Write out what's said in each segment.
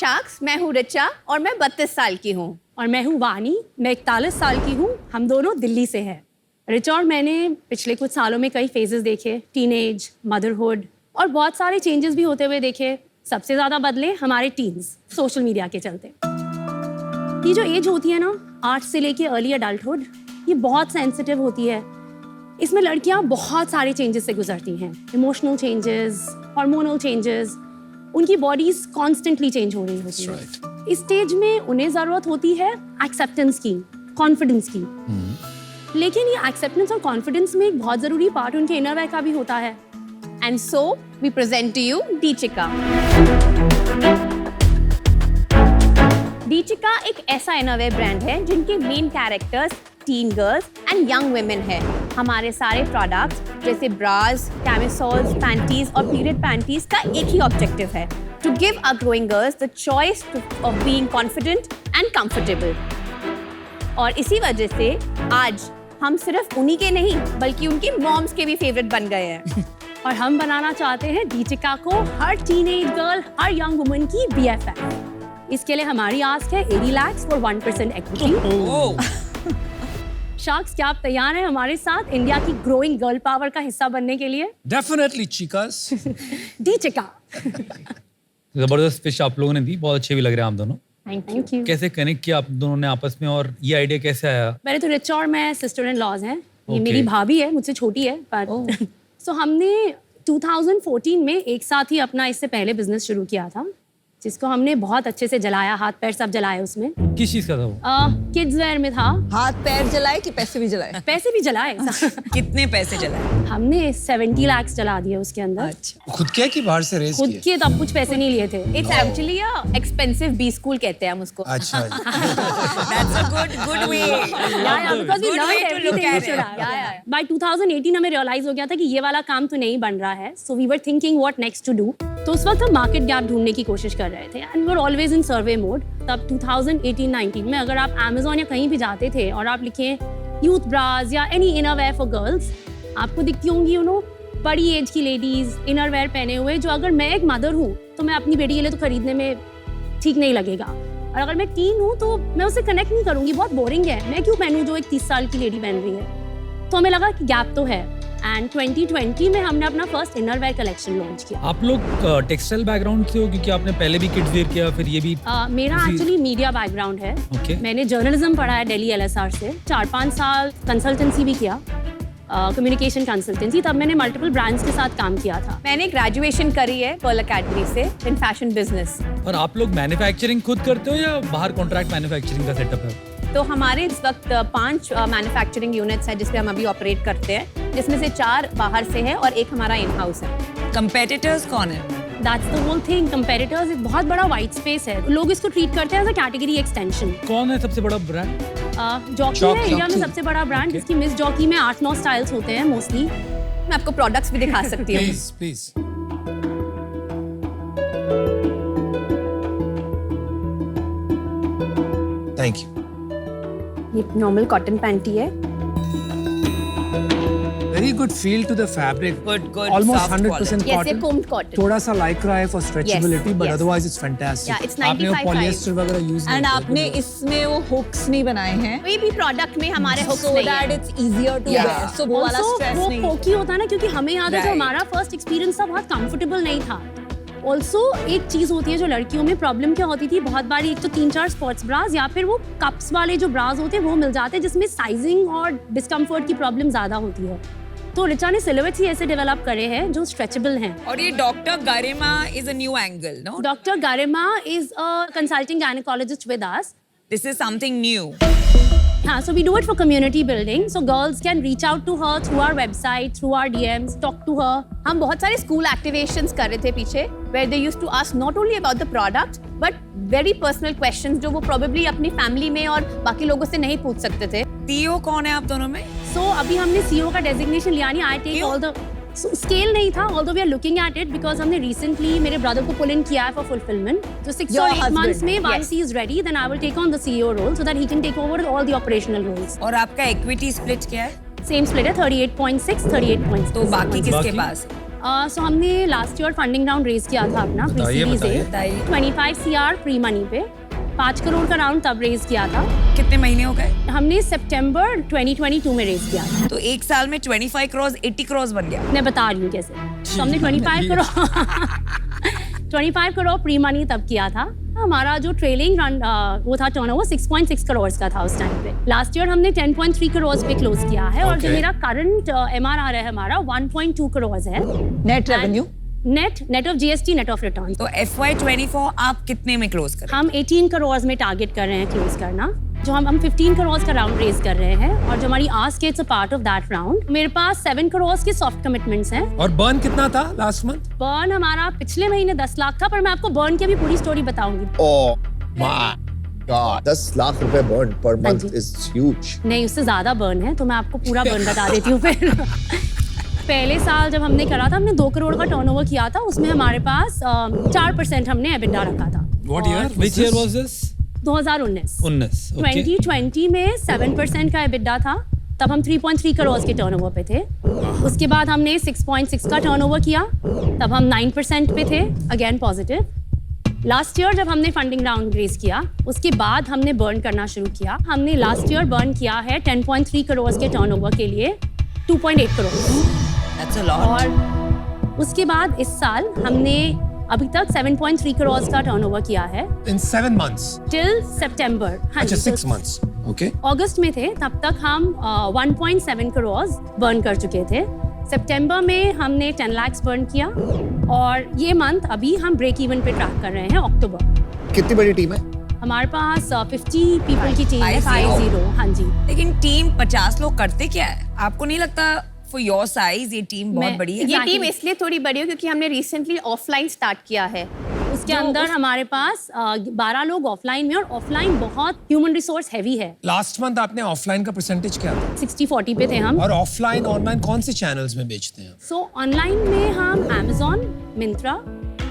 Sacks, मैं हूँ रिचा और मैं 32 साल की हूँ। और मैं हूँ वानी, मैं 41 साल की हूँ। हम दोनों दिल्ली से हैं। रिचा और मैंने पिछले कुछ सालों में कई फेजेस देखे, टीनेज, मदरहुड और बहुत सारे चेंजेस भी होते हुए देखे। सबसे ज़्यादा बदले हमारे टीन्स, सोशल मीडिया के चलते। ये जो एज होती है ना, 8 से लेके अर्ली अडल्टहुड, ये बहुत सेंसिटिव होती है। इसमें लड़कियां बहुत सारे चेंजेस से गुजरती हैं। इमोशनल चेंजेस, हार्मोनल चेंजेस, उनकी बॉडीज कॉन्स्टेंटली चेंज हो रही होती है। इस स्टेज में उन्हें ज़रूरत होती है एक्सेप्टेंस की, कॉन्फिडेंस की। लेकिन ये एक्सेप्टेंस और कॉन्फिडेंस में एक बहुत ज़रूरी पार्ट उनके इनरवेयर का भी होता है। And so we present to you डीचिका। डीचिका एक ऐसा इनरवेयर ब्रांड है जिनके main characters teen girls and young women है। हमारे सारे प्रोडक्ट्स जैसे ब्रास, कैमिसोल्स, पैंटीज और पीरियड पैंटीज का एक ही ऑब्जेक्टिव है, to give our growing girls the choice of being confident and comfortable. और इसी वजह से आज हम सिर्फ उन्हीं के नहीं बल्कि उनकी मॉम्स के भी फेवरेट बन गए हैं। और हम बनाना चाहते हैं डीचिका को हर टीनेज गर्ल, हर यंग वुमन की BFF। इसके लिए हमारी आस्क है 80 लाख फॉर 1% इक्विटी। शार्क्स, क्या आप तैयार हैं हमारे साथ इंडिया की ग्रोइंग गर्ल पावर का हिस्सा बनने के लिए? Definitely Chicas. डीचिका। जबरदस्त पिच आप लोगों ने दी, बहुत अच्छे भी लग रहे हैं आप दोनों। Thank you. कैसे कनेक्ट किया आप दोनों ने आपस में और ये आइडिया कैसे आया? मेरे तो रिचा और मैं सिस्टर इन लॉज हैं। ये Okay. मेरी भाभी है, मुझसे छोटी है पर सो हमने 2014 में एक साथ ही अपना इससे पहले बिजनेस शुरू किया था, जिसको हमने बहुत अच्छे से जलाया, हाथ पैर सब जलाए उसमें। किस चीज का था वो? किड्स वेयर में था। हाथ पैर जलाए कि पैसे भी जलाए? पैसे भी जलाए। कितने पैसे जलाए? हमने 70 लाख जला दिए उसके अंदर। अच्छा, खुद के कि बाहर से रेस खुद किए? के तब कुछ पैसे नहीं लिए थे। It's actually a expensive B school कहते हैं हम उसको। अच्छा। that's a good way. Because we Good learned way to look everything we at should it. have. By 2018 हमें रियलाइज हो गया था कि ये वाला काम तो नहीं बन रहा है। So we were thinking what next to do. तो उस वक्त हम मार्केट गैप ढूंढने की कोशिश कर रहे थे and we're always in survey mode. तब 2018-19 में अगर आप Amazon या कहीं भी जाते थे और आप लिखें यूथ ब्रास या एनी इनरवेयर फॉर गर्ल्स, आपको दिखती होंगी बड़ी एज की लेडीज इनरवेयर पहने हुए, जो अगर मैं एक मदर हूँ तो मैं अपनी बेटी के लिए तो खरीदने में ठीक नहीं लगेगा। और अगर मैं टीन हूँ तो मैं उससे कनेक्ट नहीं करूँगी, बहुत बोरिंग है, मैं क्यों पहनूँ जो एक 30 साल की लेडी पहन रही है। तो हमें लगा कि गैप तो है एंड 2020 में हमने अपना फर्स्ट इनरवेयर कलेक्शन लॉन्च किया। आप लोग टेक्सटाइल बैकग्राउंड से हो क्योंकि आपने पहले भी किड्स वेयर किया, फिर ये भी? मेरा एक्चुअली मीडिया बैकग्राउंड है। Okay. मैंने जर्नलिज्म पढ़ा है दिल्ली LSR से, 4-5 साल कंसल्टेंसी भी किया, कम्युनिकेशन कंसल्टेंसी। तब मैंने मल्टीपल ब्रांड्स के साथ काम किया था। मैंने ग्रेजुएशन करी है पर्ल अकेडमी से इन फैशन बिजनेस। और आप लोग मैन्युफैक्चरिंग खुद करते हो या बाहर कॉन्ट्रैक्ट मैन्युफैक्चरिंग का सेटअप है? तो हमारे इस वक्त 5 मैन्युफैक्चरिंग यूनिट्स हैं जिस पे हम अभी ऑपरेट करते हैं, जिसमें से 4 बाहर से है और एक हमारा इन हाउस है। कंपेटिटर्स कौन है? That's the whole thing. Competitors एक बहुत बड़ा वाइट स्पेस है, लोग इसको ट्रीट करते हैं एज अ कैटेगरी एक्सटेंशन। कौन है सबसे बड़ा ब्रांड? जॉकी है इंडिया में सबसे बड़ा ब्रांड, जिसकी मिस जॉकी में 8-9 स्टाइल्स होते हैं मोस्टली। मैं आपको प्रोडक्ट्स भी दिखा सकती हूँ। प्लीज। Thank you. ये नॉर्मल कॉटन पैंटी है। Very good feel to the fabric. Good, Almost soft 100% Yes, ये cotton. combed cotton. थोड़ा सा lycra है for stretchability, but yes. otherwise it's fantastic. Yeah, it's आपने वो 95. polyester वगैरह use नहीं एंड किया। आपने इसमें वो हुक्स नहीं बनाए हैं कोई भी प्रोडक्ट में हमारे हुक्स so नहीं that है। it's easier to Yeah. wear. So वो वाला Also, स्ट्रेस वो नहीं पोकी होता है ना, क्योंकि हमें याद है जो Right. हमारा फर्स्ट एक्सपीरियंस था बहुत कंफर्टेबल नहीं था। ऑल्सो एक चीज होती है जो लड़कियों में प्रॉब्लम क्या होती थी, बहुत बारी एक तो 3-4 स्पोर्ट्स ब्रास या फिर वो कप्स वाले जो ब्रास होते हैं वो मिल जाते हैं, जिसमें साइजिंग और डिस्कम्फर्ट की प्रॉब्लम ज्यादा होती है। तो रिचा ने सिलुएट्स ही ऐसे डेवलप करे हैं जो स्ट्रेचेबल हैं। और ये doctor Garima is a new angle, no? Doctor Garima is a consulting gynaecologist with us. This is something new. हाँ, so we do it for community building, so girls can reach out to her through our website, through our DMs, talk to her. हम बहुत सारे school एक्टिवेशंस कर रहे थे पीछे, where they used to ask not only about the product but very personal questions जो वो probably अपनी फैमिली में और बाकी लोगों से नहीं पूछ सकते थे। सीईओ कौन है आप दोनों में? So अभी हमने CEO का डेजिग्नेशन लिया नहीं, I take क्यों? all the स्केल नहीं था, although we are looking at it because हमने recently मेरे ब्रदर को पुल इन किया है for fulfillment. तो 6 Your or 8 months husband, में once yes. he is ready, then I will take on the CEO role so that he can take over all the operational roles. और आपका equity split क्या है? Same split है 38.6, 38.6. तो बाकी किसके बाकी? पास? सो हमने last year funding round raise किया था अपना बताइए, बताइए। 25 CR प्री मनी पे 5 करोड़ का राउंड तब रेज किया था। कितने महीने हो गए? हमने सितंबर 2022 में रेज किया था। तो एक साल में 25 करोड़ 80 करोड़ बन गया। मैं बता रही हूँ कैसे। तो हमने 25 करोड़ 25 करोड़ प्री मनी तब किया था। हमारा जो ट्रेलिंग रन वो था टर्नओवर 6.6 करोड़ का था उस टाइम पे। लास्ट ईयर हमने 10.3 करोड़ पे क्लोज किया है और जो Okay. मेरा करंट MRR है हमारा 1.2 करोड़ है। Net revenue? Net of GST net of return. तो FY24 आप कितने में क्लोज करें? हम 18 करोड़ में टारगेट कर रहे हैं क्लोज करना। जो हम 15 करोड़ का राउंड रेज कर रहे हैं और जो हमारी ask it's a part of that round. मेरे पास 7 करोड़ के सॉफ्ट कमिटमेंट्स हैं। और बर्न कितना था लास्ट मंथ? बर्न हमारा पिछले महीने 10 लाख था, पर मैं आपको बर्न की भी पूरी स्टोरी बताऊंगी। Oh my God, 10 लाख रुपए burn per हाँ month जी। is huge. नहीं, उससे ज्यादा बर्न है, तो मैं आपको पूरा बर्न बता देती हूँ फिर। पहले साल जब हमने करा था, हमने 2 करोड़ का टर्नओवर किया था। उसमें हमारे पास 4% हमने एबिटा रखा था। What year? Which year was this? 2019। 19. Okay. 2020 में 7% का एबिटा था। तब हम 3.3 करोड़ के टर्नओवर पे थे। उसके बाद हमने 6.6 का टर्नओवर किया, तब हम 9% पे थे, अगेन पॉजिटिव। लास्ट ईयर जब हमने फंडिंग राउंड रेज किया, उसके बाद हमने बर्न करना शुरू किया। हमने लास्ट ईयर बर्न किया है 10.3 करोड़ के टर्नओवर के लिए 2.8 करोड़। That's a lot. और उसके बाद इस साल हमने अभी तक 7.3 करोड़ का टर्नओवर किया है In 7 months. टिल सितंबर। अच्छा, 6 months. Okay. अगस्त में थे, तब तक हम 1.7 करोड़ बर्न कर चुके थे। सितंबर में हमने 10 लाख बर्न किया और ये मंथ अभी हम ब्रेक इवन पे ट्रैक कर रहे हैं अक्टूबर। कितनी बड़ी टीम है? हमारे पास 50 पीपल की टीम है। 50? 50, हाँ जी। लेकिन टीम 50 लोग करते क्या है? आपको नहीं लगता फॉर योर साइज ये टीम बहुत मैं- बड़ी है? ये Exactly. टीम इसलिए थोड़ी बड़ी है क्योंकि हमने रिसेंटली ऑफलाइन स्टार्ट किया है। उसके अंदर हमारे पास 12 लोग ऑफलाइन में, और ऑफलाइन बहुत ह्यूमन रिसोर्स हैवी है। लास्ट मंथ आपने ऑफलाइन का परसेंटेज क्या था? 60-40 पे थे हम। और ऑफलाइन ऑनलाइन कौन से चैनल्स में बेचते हैं? सो ऑनलाइन में हम Amazon, मिंत्रा,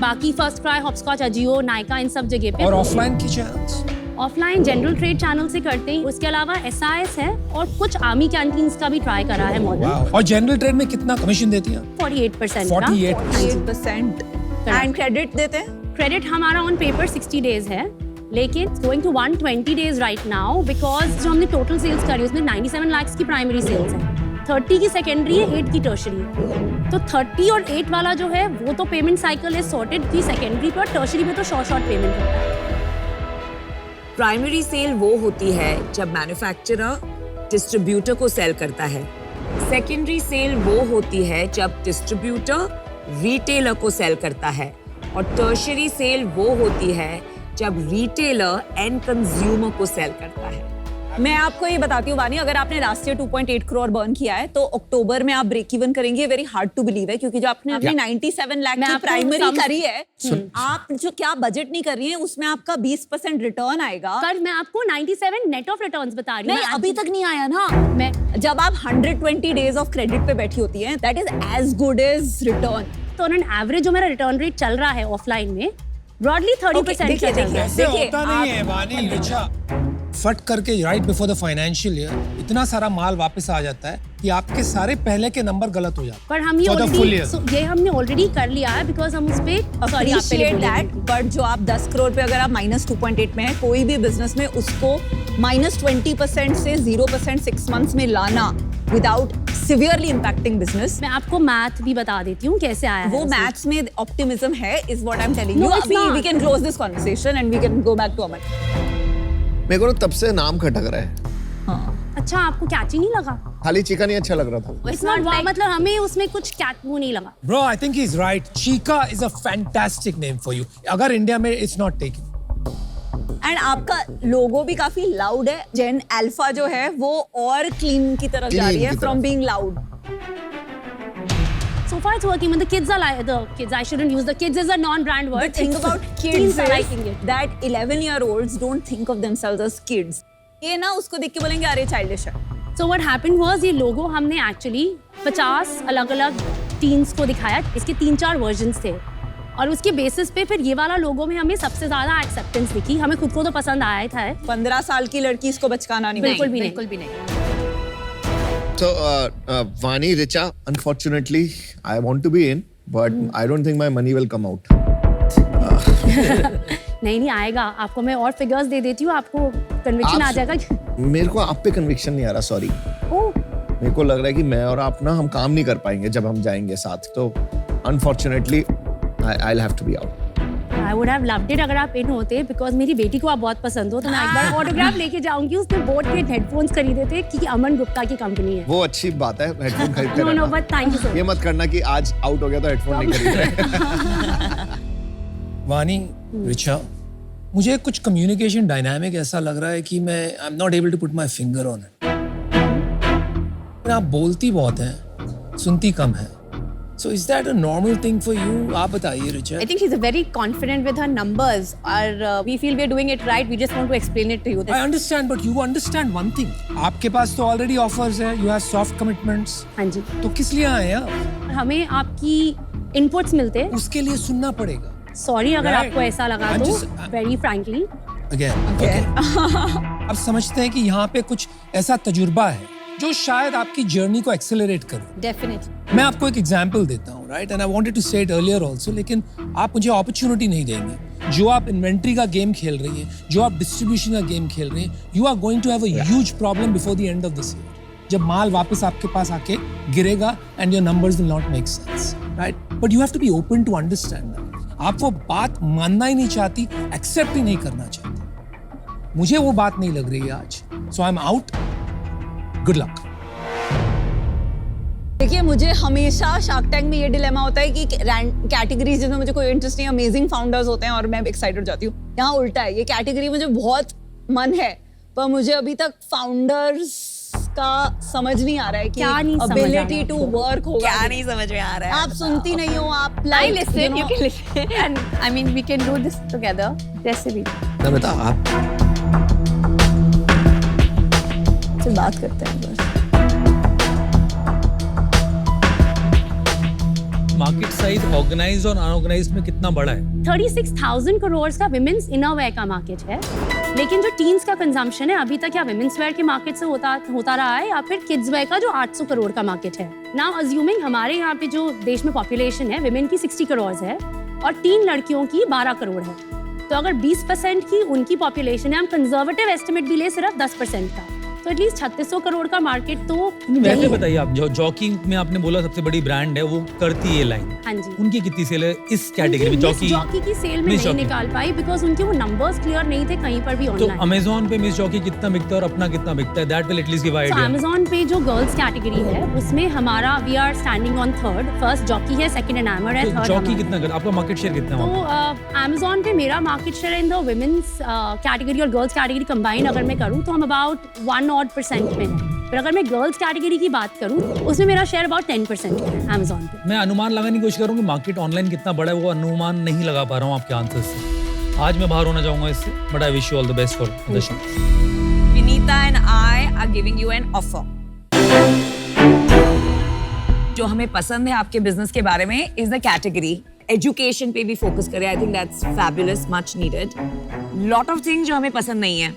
बाकी first cry, Hopscotch, Ajio, Nykaa, इन सब जगह पे। और ऑफलाइन की channels? Offline general trade channel से करते हैं। उसके अलावा SIS है और कुछ आर्मी कैंटीन्स का भी ट्राई करा है मॉडल। Wow. और जनरल ट्रेड में कितना कमीशन देती हैं? 48% 48%. 8% एंड क्रेडिट देते हैं? क्रेडिट हमारा ऑन पेपर 60 डेज है, लेकिन going to 120 days right now, because जो हमने टोटल सेल्स करी उसमें 97 लाख की प्राइमरी सेल्स है, 30 की सेकेंडरी है, 8 की टर्शरी है। तो 30 और 8 वाला जो है वो तो पेमेंट साइकिल है सॉर्टेड की सेकेंडरी पे, और टर्शरी पे तो शॉर्ट पेमेंट होता है। प्राइमरी सेल वो होती है जब मैन्युफैक्चरर डिस्ट्रीब्यूटर को सेल करता है। सेकेंडरी सेल वो होती है जब डिस्ट्रीब्यूटर रिटेलर को सेल करता है। और टर्शरी सेल वो होती है जब रिटेलर एंड कंज्यूमर को सेल करता है। मैं आपको ये बताती हूँ वानी, अगर आपने लास्ट ईयर 2.8 करोड़ बर्न किया है तो अक्टूबर में आप ब्रेक इवन करेंगे, वेरी हार्ड टू बिलीव है, क्योंकि जो आपने अपनी 97 लाख मैं की आपको प्राइमरी करी है, आप जो क्या बजट नहीं कर रही हैं उसमें आपका 20% रिटर्न आएगा। पर मैं आपको 97 नेट ऑफ रिटर्न्स बता रही हूँ। नहीं, अभी तक नहीं आया ना। मैं जब आप 120 डेज ऑफ क्रेडिट पे बैठी होती हैं, that is as good as return. तो ऑन एवरेज जो मेरा रिटर्न रेट चल रहा है ऑफलाइन में ब्रॉडली 30% का चल रहा है। ऐसे देखिए, होता नहीं है वानी रिचा। फट करके right before the financial year इतना सारा माल वापस आ जाता है कि आपके सारे पहले के नंबर गलत हो जाते हैं। पर हम ये For the full year. ये हमने ऑलरेडी कर लिया है, बिकॉज हम उस पे सॉरी आप पहले Appreciate बोलिए। that, but जो आप 10 करोड़ पे अगर आप -2.8 में है, कोई भी बिजनेस में उसको -20% से 0% 6 मंथ्स में लाना विदाउट सिवियरली इम्पैक्टिंग बिजनेस, मैं आपको मैथ भी बता देती हूँ कैसे आया वो है उसमें। मैथ्स में ऑप्टिमिज्म है, is what I am telling No, you. it's अभी not. We can close this conversation and we can go back to Aman. मेरे को ना तब से नाम खटक रहा है। अच्छा, आपको कैची नहीं लगा? खाली चिकन ही अच्छा लग रहा था। इट्स नॉट वाव, मतलब हमें उसमें कुछ कैट वो नहीं लगा। Bro, I think he's right. Chica is a fantastic name for you. अगर इंडिया में it's not taken. एंड आपका लोगो भी काफी लाउड है। जेन अल्फा जो है वो और क्लीन की तरफ जा Clean रही है की तरफ। From being loud. So far it's working. When the kids are like the kids, I shouldn't use the kids as a non-brand word. The thing It's- about teens kids are is liking it. that 11-year-olds don't think of themselves as kids. ये ना उसको देख के बोलेंगे अरे childish है। So what happened was ये लोगो हमने actually 50 अलग-अलग टीन्स को दिखाया। इसके 3-4 वर्जन्स थे और उसके बेसिस पे फिर ये वाला लोगो में हमें सबसे ज्यादा एक्सेप्टेंस दिखी। हमें खुद को तो पसंद आया था। 15 साल की लड़की इसको बचकाना नहीं। बिल्कुल भी नहीं। बिल्कुल भी नहीं। So, Vani, Richa, unfortunately, I want to be in, but I don't think my money will come out. नहीं आएगा, आपको मैं और फिगर्स दे देती हूँ, आपको कन्विक्शन आ जाएगा। मेरे को आप पे कन्विक्शन नहीं आ रहा, सॉरी। मेरे को लग रहा है कि मैं और आप ना हम काम नहीं कर पाएंगे जब हम जाएंगे साथ, तो unfortunately I'll have to be out. I would have loved it अगर आप इन होते, बिकॉज मेरी बेटी को आप बहुत पसंद हो, तो मैं एक बार ऑटोग्राफ लेके जाऊंगी। उसने बोट के हेडफोन्स खरीदे थे क्योंकि अमन गुप्ता की कंपनी है। वो अच्छी बात है, हेडफोन खरीद कर no but thank you so ये मत करना कि आज आउट हो गया तो हेडफोन नहीं खरीद रहे। वानी, रिचा, मुझे कुछ कम्युनिकेशन डायनामिक ऐसा लग रहा है कि मैं I am not able to put my finger on it. आप बोलती बहुत हैं, सुनती कम है। So is that a normal thing for you? आप बताइए, Richa. I think she's very confident with her numbers, or we feel we're doing it right. We just want to explain it to you. I understand, but you understand one thing. आपके पास तो already offers है, you have soft commitments. हाँ जी। तो किस लिए आए हैं आप? हमें आपकी इनपुट्स मिलते हैं। उसके लिए सुनना पड़ेगा। सॉरी अगर Right. आपको ऐसा लगा I'm तो, just- वेरी फ्रैंकली। Again. अब समझते हैं कि यहाँ पे कुछ ऐसा तजुर्बा है जो शायद आपकी जर्नी को एक्सेलरेट करे। Definitely. मैं आपको एक एग्जाम्पल देता हूँ, right, and I wanted to say it earlier also, लेकिन आप मुझे अपॉर्चुनिटी नहीं देंगे। जो आप इन्वेंट्री का गेम खेल रही है, जो आप डिस्ट्रीब्यूशन का गेम खेल रहे हैं, you are going to have a huge problem before the end of this year, जब माल वापस आपके पास आके गिरेगा and your numbers will not make sense, right, but you have to be open to understand that. आप वो बात मानना ही नहीं चाहती, एक्सेप्ट ही नहीं करना चाहती। मुझे वो बात नहीं लग रही है आज, so I am out. Good luck. देखिए, मुझे हमेशा शार्क टैंक में ये डिलेमा होता है कि कैटेगरीज जिसमें मुझे कोई इंटरेस्ट नहीं, अमेजिंग फाउंडर्स होते हैं और मैं एक्साइटेड हो जाती हूँ। यहाँ उल्टा है, ये कैटेगरी मुझे बहुत मन है, पर मुझे अभी तक फाउंडर्स का समझ नहीं आ रहा है कि क्या नहीं समझ आ रहा अबिलिटी टू वर्क होगा। क्या नहीं समझ में आ रहा है? आप सुनती नहीं हो, आप I listen, you can listen, and I mean we can do this together. जैसे भी। नमिता, आप से बात करते हैं बस। मार्केट साइज ऑर्गेनाइज्ड और अनऑर्गेनाइज्ड में कितना बड़ा है? 36,000 करोड़ का विमेंस इनरवेयर का मार्केट है, लेकिन जो टीन्स का कंजम्पशन है अभी तक या विमेंस वेयर के मार्केट से होता रहा है या फिर किड्स वेयर का जो 800 करोड़ का मार्केट है। नाउ अज्यूमिंग हमारे यहाँ पे जो देश में पॉपुलेशन है विमेन की 60 करोड़ है और टीन लड़कियों की 12 करोड़ है, तो अगर 20% की उनकी पॉपुलेशन है, हम कंजर्वेटिव एस्टिमेट भी ले सिर्फ 10% का, तो एटलीस्ट 3600 करोड़ का मार्केट तो वैसे यही है। बताइए आप, जो जॉकी में आपने बोला सबसे बड़ी ब्रांड है, वो करती है लाइन, हाँ जी। उनकी कितनी सेल है इस कैटेगरी में? मिस जॉकी की सेल में मिस नहीं जॉकी। निकाल पाई बिकॉज उनके वो नंबर्स क्लियर नहीं थे कहीं पर भी तो ऑनलाइन। अमेज़न पे मिस जॉकी कितना बिकता है और अपना कितना बिकता है? That will at least give to idea. Amazon पे जो गर्ल्स कैटेगरी है उसमें हमारा we are standing on third, first Jockey है, सेकंड एनामर है, थर्ड जॉकी कितना कर, आपका मार्केट शेयर कितना है? तो Amazon पे मेरा market share in the women's category और गर्ल्स कैटेगरी कंबाइन अगर मैं करूँ तो हम अबाउट 1% में है, पर अगर मैं गर्ल्स कैटेगरी की बात करूँ उसमें मेरा शेयर अबाउट 10% है Amazon पे। मैं अनुमान लगाने की कोशिश करूँगी मार्केट ऑनलाइन कितना बड़ा है, वो अनुमान नहीं लगा पा रहा हूँ आपके आंसर से। आज मैं बाहर होना चाहूंगा इससे, but I wish you all the best for the show. Vinita and I are giving you an offer. जो हमें पसंद है आपके बिजनेस के बारे में is the category. एजुकेशन पे भी फोकस करें, I think that's fabulous, much needed. Lot of things जो हमें पसंद नहीं है,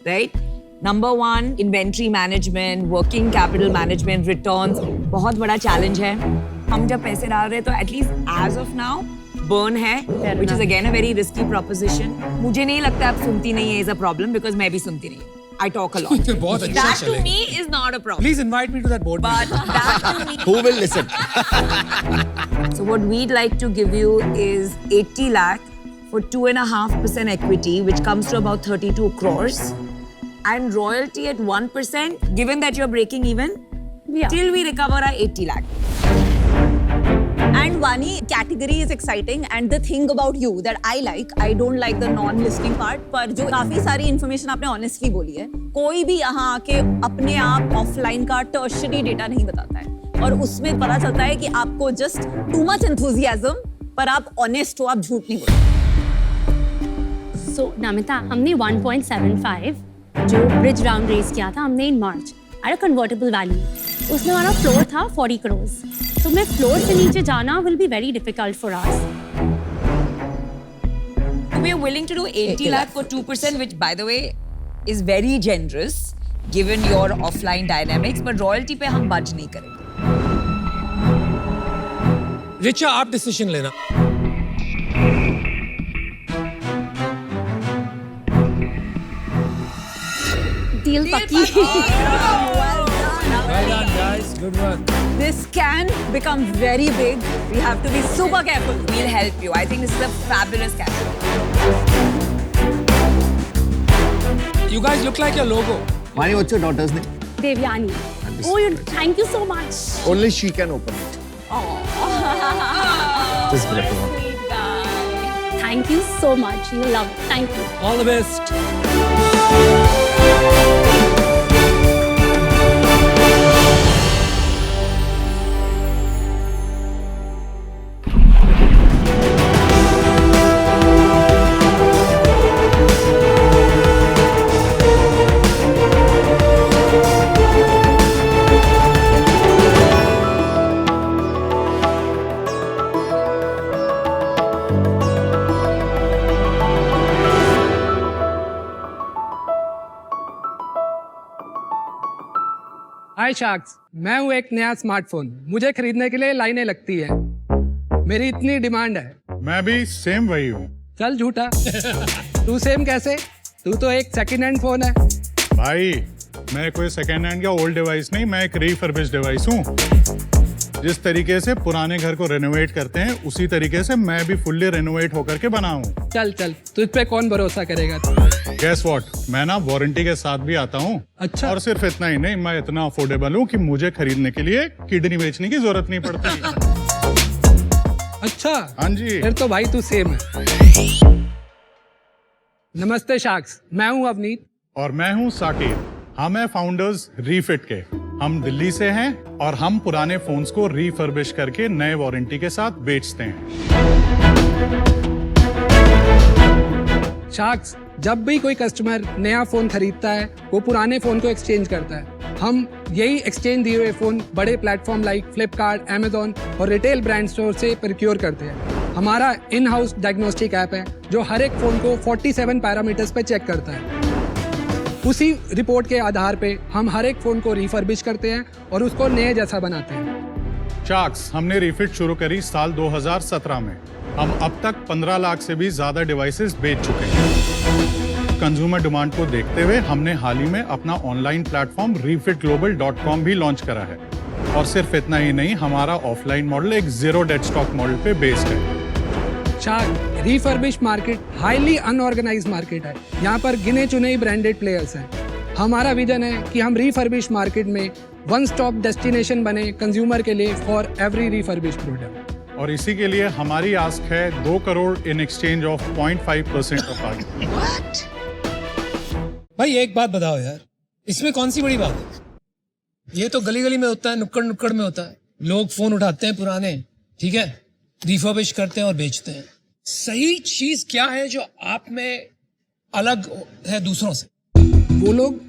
right? Number 1, inventory management, working capital management, returns बहुत बड़ा चैलेंज है. हम जब पैसे डाल रहे हैं तो at least as of now burn है, which is again a very risky proposition. मुझे नहीं लगता आप सुनती नहीं है इज अ प्रॉब्लम, बिकॉज मैं भी सुनती नहीं हूँ. I talk a lot. बहुत अच्छा That to चलेगा। me is not a problem. Please invite me to that board But meeting. that to me. Who will listen? So what we'd like to give you is 80 lakh for 2.5% equity, which comes to about 32 crores, and royalty at 1%. Given that you're breaking even, Yeah. till we recover our 80 lakh. And Vani, category is exciting, and the thing about you that I don't like the non-listing part, पर जो काफी सारी information आपने honestly बोली है, कोई भी यहाँ आके अपने आप offline का tertiary data नहीं बताता है, और उसमें पता चलता है कि आपको just too much enthusiasm, पर आप honest हो, आप झूठ नहीं बोलते. So नमिता, हमने 1.75 जो ब्रिज राउंड रेस किया था हमने इन March at a convertible value, उसमें हमारा फ्लोर था 40 करोड़. तो मैं फ्लोर से नीचे जाना will be very difficult for us. We are willing to do 80 lakh for 2%, which by the way is very generous given your offline dynamics, but royalty पे हम budge नहीं करेंगे. रिचा आप डिसीजन लेना. डील पक्की. Well done, guys. Good work. This can become very big. We have to be super careful. We'll help you. I think this is a fabulous category. You guys look like your logo. Mani, what's your daughter's name? Devyani. Oh, thank you so much. Only she can open it. This is great. Thank you so much. You love it. Thank you. All the best. Hi sharks, मैं हूँ एक नया smartphone. मुझे खरीदने के लिए लाइनें लगती है. मेरी इतनी डिमांड है. मैं भी सेम वही हूँ. चल झूठा. तू सेम कैसे? तू तो एक सेकंड हैंड फोन है. भाई मैं कोई सेकेंड हैंड या ओल्ड डिवाइस नहीं, मैं एक रिफर्बिश्ड डिवाइस हूँ. जिस तरीके से पुराने घर को रेनोवेट करते हैं उसी तरीके से मैं भी फुल्ली रेनोवेट होकर के बना हूँ. चल तुझ पे कौन भरोसा करेगा. गेस व्हाट, मैं ना वारंटी के साथ भी आता हूँ. अच्छा. और सिर्फ इतना ही नहीं, मैं इतना अफोर्डेबल हूँ कि मुझे खरीदने के लिए किडनी बेचने की जरूरत नहीं पड़ती. अच्छा. हाँ जी. फिर तो भाई तू सेम है. नमस्ते शार्क्स, मैं हूँ अवनीत. और मैं हूँ साकिर. हम हैं फाउंडर्स रीफिट के. हम दिल्ली से हैं और हम पुराने फोन्स को रिफर्बिश करके नए वारंटी के साथ बेचते हैं. शार्क्स, जब भी कोई कस्टमर नया फोन खरीदता है वो पुराने फोन को एक्सचेंज करता है. हम यही एक्सचेंज दिए हुए फोन बड़े प्लेटफॉर्म लाइक फ्लिपकार्ट, अमेजोन और रिटेल ब्रांड स्टोर से प्रोक्योर करते हैं. हमारा इन हाउस डायग्नोस्टिक ऐप है जो हर एक फोन को 47 पैरामीटर्स पे चेक करता है. उसी रिपोर्ट के आधार पे हम हर एक फोन को रिफर्बिश करते हैं और उसको नए जैसा बनाते हैं. शार्क्स, हमने रिफिट शुरू करी साल 2017 में. हम अब तक 15 लाख से भी ज्यादा डिवाइसेस बेच चुके हैं. कंज्यूमर डिमांड को देखते हुए हमने हाल ही में अपना ऑनलाइन प्लेटफॉर्म refitglobal.com भी लॉन्च करा है. और सिर्फ इतना ही नहीं, हमारा ऑफलाइन मॉडल एक जीरो डेड स्टॉक मॉडल पे बेस्ड है. Shark, refurbish market highly unorganised market है. यहाँ पर गिने चुने ही ब्रांडेड प्लेयर्स हैं. हमारा विजन है कि हम रिफर्बिश मार्केट में वन स्टॉप डेस्टिनेशन बने कंज्यूमर के लिए फॉर एवरी रिफर्बिश प्रोडक्ट. और इसी के लिए हमारी आस्क है 2 crore in exchange of 0.5% of R. भाई एक बात बताओ यार, इसमें कौन सी बड़ी बात है? ये तो गली गली में होता है, नुक्कड़ नुक्कड़ में होता है. लोग फोन उठाते हैं पुराने, ठीक है, रिफर्बिश करते हैं और बेचते हैं. सही चीज क्या है जो आप में अलग है दूसरों से? वो लोग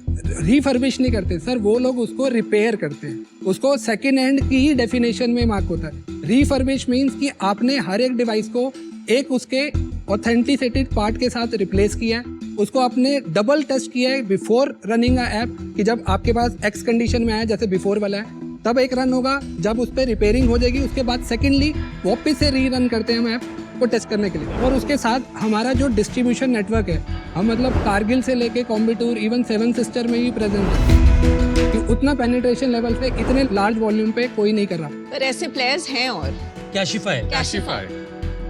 रिफर्बिश नहीं करते सर, वो लोग उसको रिपेयर करते हैं. उसको सेकेंड हैंड की ही डेफिनेशन में मार्क होता है. रिफर्बिश मीन्स कि आपने हर एक डिवाइस को एक उसके ऑथेंटिसिटेड पार्ट के साथ रिप्लेस किया है. उसको आपने डबल टेस्ट किया है बिफोर रनिंग अ ऐप कि जब आपके पास एक्स कंडीशन में आया जैसे बिफोर वाला है तब एक रन होगा. जब उस पर रिपेयरिंग हो जाएगी उसके बाद सेकेंडली वापस से री रन करते हैं हम ऐप को टेस्ट करने के लिए. और उसके साथ हमारा जो डिस्ट्रीब्यूशन नेटवर्क है, हम मतलब कारगिल से लेके कॉम्बिटूर इवन 7 सिस्टर में भी प्रेजेंट है. कि उतना पेनिट्रेशन लेवल पे इतने लार्ज वॉल्यूम पे कोई नहीं कर रहा. पर ऐसे प्लेयर्स हैं. और कैशिफाई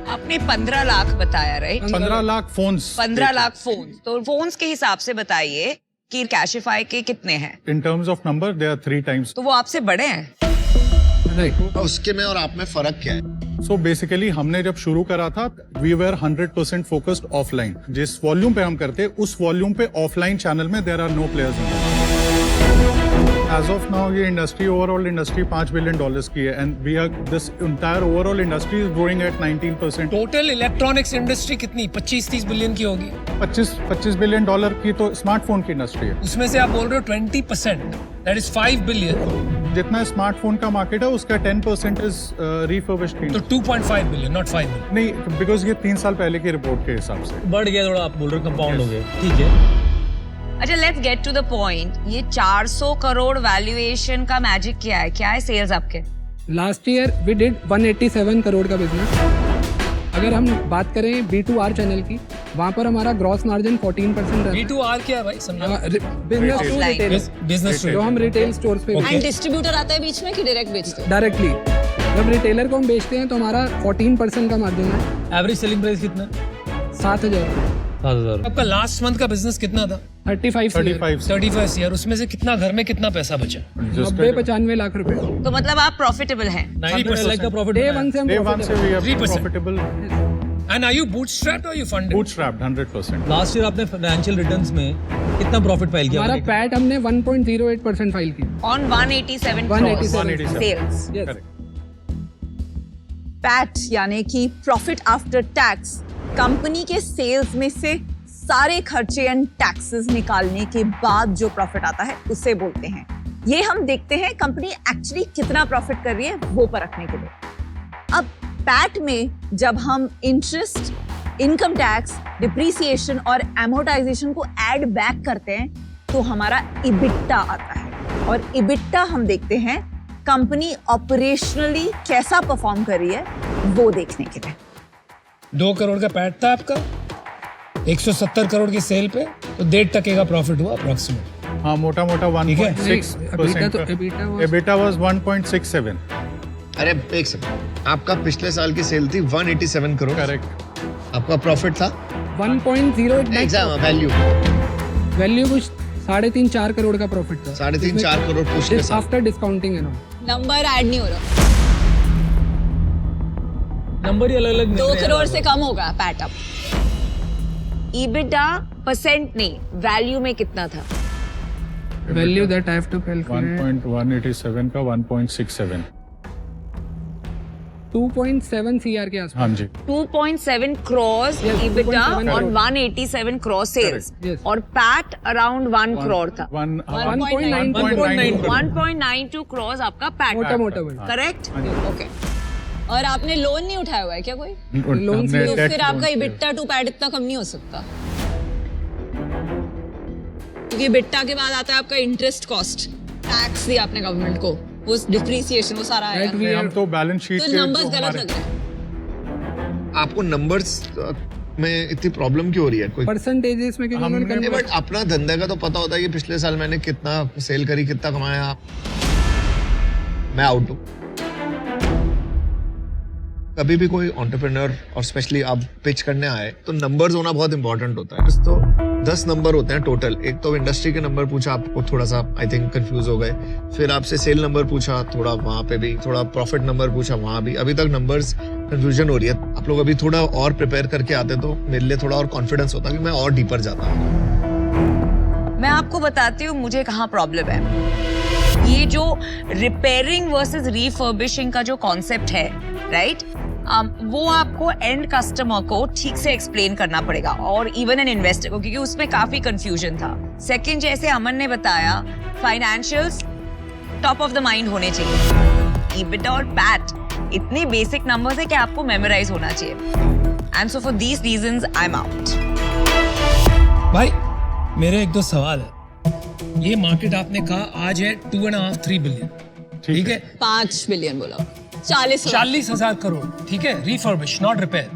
आपने 15 लाख बताया, right? 15 lakh phones. 15 lakh phone. तो फोन्स के हिसाब से बताइए कि कैशिफाई के कितने हैं? In terms of number they are 3 times. तो वो आपसे बड़े हैं. उसके में और आप में फर्क क्या है? सो बेसिकली हमने जब शुरू करा था वी वर 100% फोकस्ड ऑफलाइन. जिस वॉल्यूम पे हम करते उस वॉल्यूम पे ऑफलाइन चैनल में there are no players in. As of now ये इंडस्ट्री ओवरऑल इंडस्ट्री $5 बिलियन की है and we are this entire overall industry is growing at 19%. Total electronics industry कितनी 25-30 बिलियन की होगी? 25 बिलियन डॉलर की तो स्मार्टफोन की इंडस्ट्री है. उसमें से आप बोल रहे हो 20%, दैट इज 5 बिलियन. जितना स्मार्टफोन का मार्केट है उसका 10% इज रिफर्बिश्ड. तो 2.5 बिलियन, नॉट 5 बिलियन. नहीं, बिकॉज ये 3 साल पहले की रिपोर्ट के हिसाब से बढ़ गया थोड़ा. आप बोल रहे हो कंपाउंड हो गया. ठीक है. अच्छा, let's get to the point. ये 400 करोड़ वैल्यूएशन का मैजिक क्या है? क्या है सेल्स आपके? Last year we did 187 crore का बिजनेस। अगर हम बात करें B2R चैनल की, वहाँ पर हमारा ग्रॉस मार्जिन 14% रहता है। B2R क्या है भाई समझा? बिजनेस टू रिटेल, बिजनेस जो हम रिटेल स्टोर्स पे एंड डिस्ट्रीब्यूटर आता है बीच में कि डायरेक्ट बेचते हो? डायरेक्टली जब रिटेलर को हम बेचते हैं तो हमारा 14% का मार्जिन है। एवरेज सेलिंग प्राइस कितना है? 7,000 रुपये। 7,000। आपका लास्ट मंथ का बिजनेस कितना था? 35 35 ईयर। उसमें से कितना घर में कितना पैसा बचा? 90-95 लाख रुपए। तो मतलब आप प्रॉफिटेबल हैं। 90% लाख का प्रॉफिट डे वन से हम Day one से we are 3%. profitable. And are you bootstrapped or you funded? Bootstrapped 100%. Last year आपने फाइनेंशियल रिटर्न्स में कितना प्रॉफिट फाइल किया? हमारा पैट हमने 1.08% फाइल किया। On 187 187 crores sales. Yes. Correct. PAT यानी कि प्रॉफिट आफ्टर टैक्स, कंपनी के सेल्स में से सारे खर्चे एंड टैक्सेस निकालने के बाद जो प्रॉफिट आता है उसे बोलते हैं। ये हम देखते हैं कंपनी एक्चुअली कितना प्रॉफिट कर रही है वो परखने के लिए। अब पैट में जब हम इंटरेस्ट, इनकम टैक्स, डिप्रिसिएशन और एमोर्टाइजेशन को ऐड बैक करते हैं तो हमारा इबिट्टा आता है, और इबिट्टा हम देखते हैं कंपनी ऑपरेशनली कैसा परफॉर्म कर रही है वो देखने के लिए। 2 करोड़ का पैट था आपका, 170 करोड़ की सेल पे, तो 1.5% का प्रॉफिट हुआ अप्रोक्सीमेट। हाँ, मोटा मोटा 1.6%. EBITDA was 1.67. अरे एक सेकंड, आपका पिछले साल की सेल थी 187 करोड़। करेक्ट। आपका प्रॉफिट था 1.08 एग्जाम वैल्यू वैल्यू कुछ 3.5-4 करोड़ का प्रॉफिट था। 3.5-4 करोड़ पुश के साथ। आफ्टर डिस्काउंटिंग है ना। नंबर ऐड नहीं हो रहा। नंबर ही अलग अलग 2 करोड़ से कम होगा पैट अब। EBITDA परसेंट नहीं, वैल्यू में कितना था? Value that I have to calculate 1.187 का 1.67. 2.7 CR के आसपास। हाँ जी। 2.7 crores Yes, EBITDA 2.7 on crore. 187 crore sales. Yes. और पैट अराउंड 1 crore था। 1.92 crores आपका पैट। मोटा मोटा वही। करेक्ट? ओके। और आपने लोन नहीं उठाया हुआ है क्या कोई? लोन से तो फिर आपका इबिट्टा टू पैट इतना कम नहीं हो सकता, क्योंकि इबिट्टा के बाद आता है आपका इंटरेस्ट कॉस्ट, टैक्स दिया आपने गवर्नमेंट को, वो डिप्रिसिएशन, वो सारा आएगा। हम तो बैलेंस शीट तो के नंबर्स जो गलत हमारे- लग रहे हैं। आपको नंबर्स में इतनी प्रॉब्लम क्यों हो रही है? कोई परसेंटेजेस में क्योंकि उन्होंने हमने- बट अपना धंधे का तो पता होता है कि पिछले साल मैंने कितना सेल करी, कितना कमाया। मैं आउट हूँ। कभी भी कोई एंटरप्रेन्योर और स्पेशली आप पिच करने आए तो नंबर्स होना बहुत इंपॉर्टेंट होता है। तो 10 नंबर होते हैं टोटल। एक तो इंडस्ट्री के नंबर पूछा, आपको थोड़ा सा आई थिंक कंफ्यूज हो गए। फिर आपसे सेल नंबर पूछा, थोड़ा वहाँ पे भी थोड़ा प्रॉफिट नंबर पूछा, वहाँ भी अभी तक नंबर्स कंफ्यूजन हो रही है। आप लोग अभी थोड़ा और प्रिपेयर करके आते तो मेरे लिए थोड़ा और कॉन्फिडेंस होता कि मैं और डीपर जाता। मैं आपको बताती हूँ मुझे कहाँ प्रॉब्लम है। ये जो रिपेयरिंग वर्सेस रिफर्बिशिंग का जो कॉन्सेप्ट है, राइट, वो आपको एंड कस्टमर को ठीक से एक्सप्लेन करना पड़ेगा, और इवन एन इन्वेस्टर को, क्योंकि उसमें काफी कंफ्यूजन था। सेकंड, जैसे अमन ने बताया, financials top of the mind होने चाहिए। EBITDA और पैट इतने बेसिक नंबर्स है कि आपको मेमोराइज होना चाहिए। And so for these reasons I am out. भाई मेरे 1-2 सवाल है। ये मार्केट आपने कहा आज है 2.5-3 बिलियन, ठीक है? 5 बिलियन बोला, 40,000 करोड़, ठीक है? Refurbish, not repair.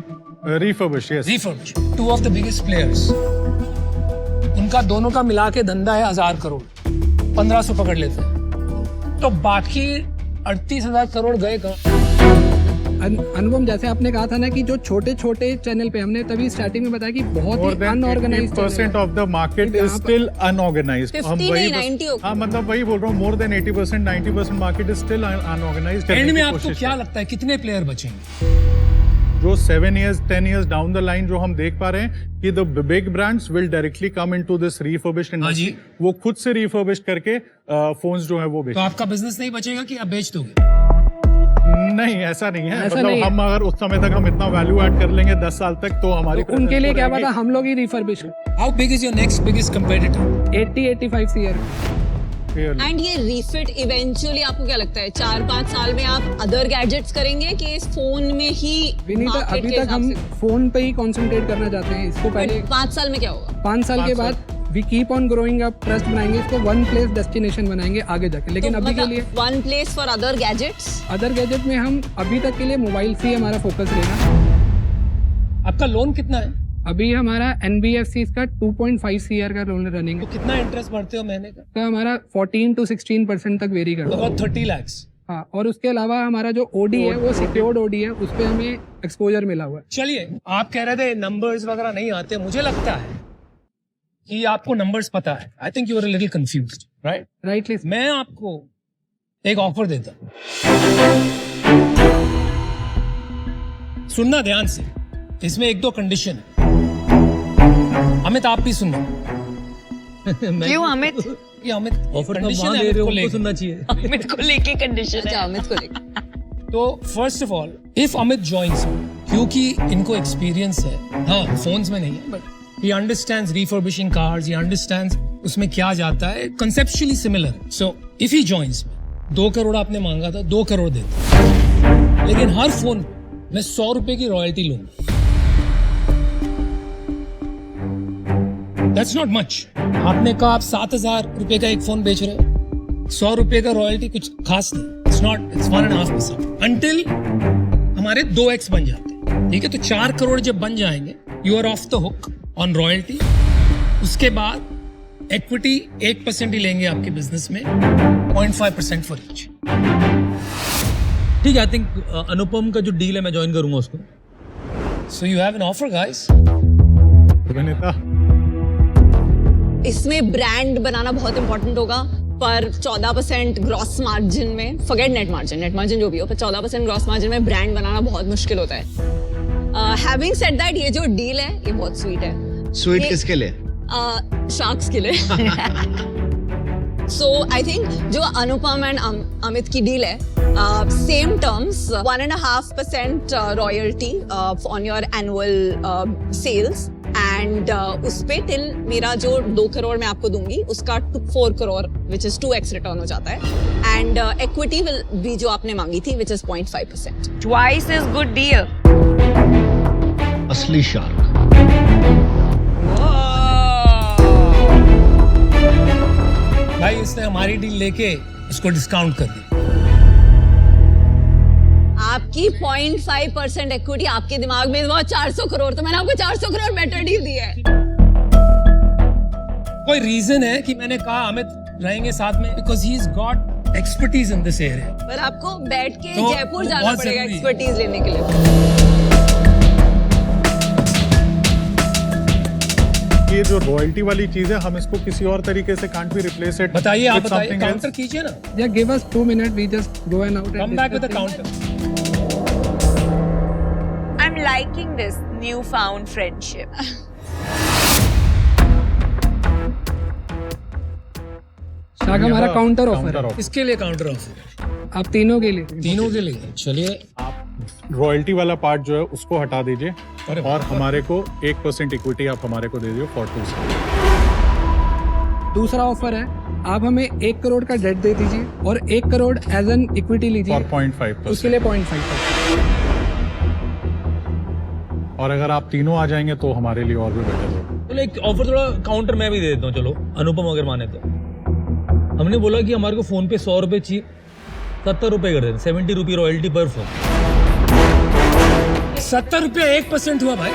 Refurbish, yes. Refurbish, 2 of the biggest players, उनका दोनों का मिला के धंधा है 1,000 करोड़, 1,500 पकड़ लेते हैं, तो बाकी 38,000 करोड़ गए कहाँ? अनुपम, जैसे आपने कहा था ना कि जो छोटे छोटे चैनल पे, हमने तभी स्टार्टिंग में बताया कि बहुत More he than unorganised 80% of the market is still unorganized. 50 हम नहीं, वही 90 होगा। हाँ, मतलब वही बोल रहा हूँ, more than 80%, 90% market is still unorganized. And करने में की आपको कोशिश क्या है। लगता है कितने प्लेयर बचेंगे? जो 7 years, 10 years down the line जो हम देख पा रहे हैं कि the big brands will directly come into this refurbished industry. वो खुद से refurbished करके phones जो है वो तो बेचेंगे। आपका बिजनेस नहीं बचेगा कि आप बेच दोगे? नहीं, ऐसा नहीं है। ऐसा मतलब नहीं है। हम अगर उस समय तक हम इतना वैल्यू ऐड कर लेंगे 10 साल तक, तो हमारी तो उनके लिए क्या पता, हम लोग ही refurbish. How big is your next biggest competitor? 80-85 CR। And ये रीफिट इवेंचुअली आपको क्या लगता है 4-5 साल में आप अदर गैजेट्स करेंगे कि इस फोन में ही विनीता, मार्केट अभी के तक हिसाब हम से? फोन पे ही कंसंट्रेट करना चाहते हैं। इसको पहले 5 साल में क्या होगा? 5 साल के बाद we keep on growing up, trust बनाएंगे, इसको वन प्लेस डेस्टिनेशन बनाएंगे आगे जाके। लेकिन तो अभी के लिए one place for other gadgets. Other gadget में हम अभी तक के लिए मोबाइल से ही हमारा फोकस रहेगा। आपका लोन कितना है? अभी हमारा NBFC का 2.5 CR का लोन रनिंग है। तो कितना इंटरेस्ट भरते हो महीने का? तो हमारा 14 to 16% तक वेरी करता है। About 30 lakhs। हाँ, और उसके अलावा हमारा जो OD है वो सिक्योर्ड OD है, उस पे हमें एक्सपोजर मिला हुआ है। चलिए, आप कह रहे थे नंबर्स वगैरह नहीं आते। मुझे लगता है कि आपको नंबर्स पता है। I think you are a little confused, right? Rightly. मैं आपको एक ऑफर देता हूं, सुनना ध्यान से। इसमें 1-2 कंडीशन है। अमित, आप भी सुनना। क्यों अमित? ये अमित ऑफर तो कंडीशन वहां है, दे रहे हो, अमित को उनको सुनना चाहिए। अमित को लेके कंडीशन है। अमित को लेके। तो first of all, if Amit joins, क्योंकि इनको एक्सपीरियंस है, हाँ फोन्स में नहीं है, but he understands refurbishing cars, he understands उसमें क्या जाता है, conceptually similar. So if he joins, 2 crore आपने मांगा था, 2 करोड़ देता, लेकिन हर फोन मैं 100 रुपए की रॉयल्टी लूंगा। That's not much. आपने कहा आप 7,000 रुपए का एक फोन बेच रहे हो, 100 रुपए का रॉयल्टी कुछ खास नहीं। It's 1.5% until हमारे 2x बन जाते हैं, ठीक है? तो 4 करोड़ जब बन जाएंगे, you are off the hook on royalty। उसके बाद equity 8% ही लेंगे आपके बिजनेस में, 0.5% for each। ठीक है, आई थिंक अनुपम का जो डील है मैं ज्वाइन करूंगा उसको। So you have an offer, guys? अभिनेता, इसमें ब्रांड बनाना बहुत इंपॉर्टेंट होगा, पर 14% ग्रॉस मार्जिन में, फॉरगेट नेट मार्जिन जो भी हो, पर 14% ग्रॉस मार्जिन में ब्रांड बनाना बहुत मुश्किल होता है। हैविंग सेड दैट, ये जो डील है ये बहुत स्वीट है। स्वीट किसके लिए? शार्क्स के लिए। सो आई थिंक जो अनुपम एंड अमित की डील है, same terms, 1.5% royalty on your annual sales, and उस पे टिल मेरा जो 2 करोड़ मैं आपको दूंगी उसका 4 crore which is 2x return हो जाता है, एंड इक्विटी विल बी जो आपने मांगी थी which is 0.5%। Twice is good deal. असली शार्क। भाई इसने हमारी डील लेके उसको डिस्काउंट कर दी। आपकी 0.5% इक्विटी, आपके दिमाग में वो 400 करोड़, तो मैंने आपको 400 करोड़ बेटर डील दी है। कोई रीजन है कि मैंने कहा अमित रहेंगे साथ में? Because he is got expertise in this area. पर आपको बैठ के तो जयपुर जाना बहुत पड़ेगा जरूरी है। एक्सपर्टीज लेने के लिए। ये जो रॉयल्टी वाली चीज है, हम इसको किसी और तरीके से कांट भी रिप्लेस इट। बताइए, आप बताइए, काउंटर कीजिए ना। Yeah, give us 2 minutes. We just go and out. Come back with the counter. I'm liking this newfound friendship. शाख, हमारा काउंटर ऑफर है इसके लिए काउंटर ऑफर, आप तीनों के लिए। तीनों के लिए। चलिए, रॉयल्टी वाला पार्ट जो है उसको हटा दीजिए, अरे और हमारे को 1% इक्विटी आप हमारे को दे दियो for 2 साल। दूसरा ऑफर है, आप हमें 1 करोड़ का डेट दे दीजिए और 1 करोड़ एज एन इक्विटी लीजिए, for 0.5%। उसके लिए 0.5%। और अगर आप तीनों आ जाएंगे तो हमारे लिए और भी बेटर होगा। चलो एक ऑफर थोड़ा काउंटर मैं भी दे देता हूँ, चलो अनुपम अगर माने तो। हमने बोला कि हमारे को फोन पे 100 रुपए चाहिए, 70 रुपए कर देते, 70 रुपये रॉयल्टी पर फोन। 70 रुपया 1% हुआ भाई।